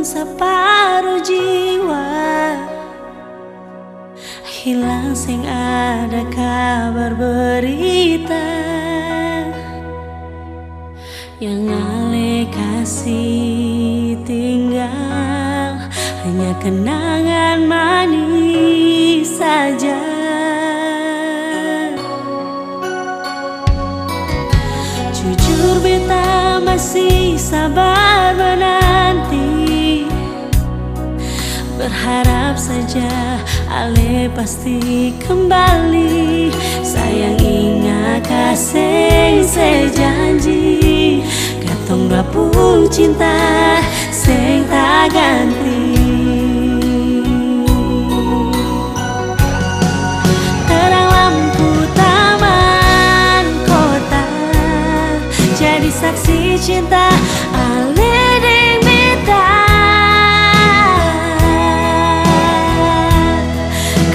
separuh jiwa, hilang sing ada kabar berita, yang ale kasih tinggal hanya kenangan manis saja. Jujur beta masih sabar menanti, berharap saja ale pasti kembali. Sayang ingat kasih sejanji, katong dua puluh cinta sing tak ganti. Terang lampu taman kota jadi saksi cinta ale deng beta.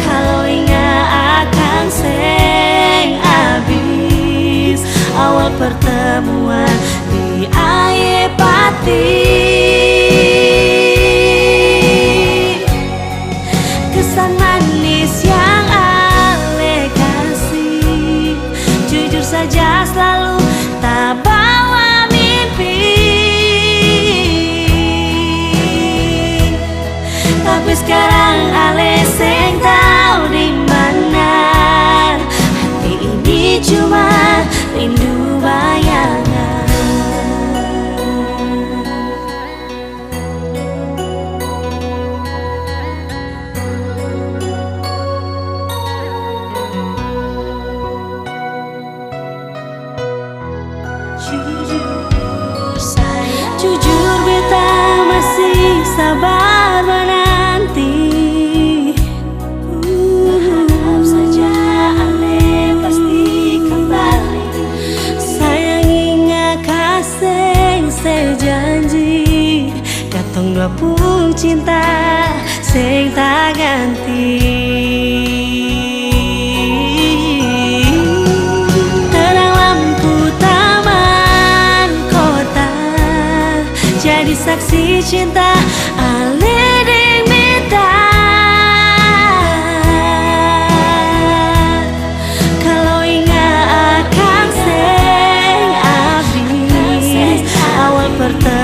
Kalau ingat akan sing abis awal pertemuan di air pati. Kesan manis yang ale kasih, jujur saja selalu tak bawa mimpi. Tapi sekarang ale seng tahu di mana, hati ini cuma rindu bayangan. Jujur beta masih sabar menanti, harap saja ale pasti kembali. Sayang ingat kasih sejanji, katong dua puluh cinta sing tak ganti. Jadi saksi cinta ale deng beta. Kalau ingat akan sing abis awal pertemuan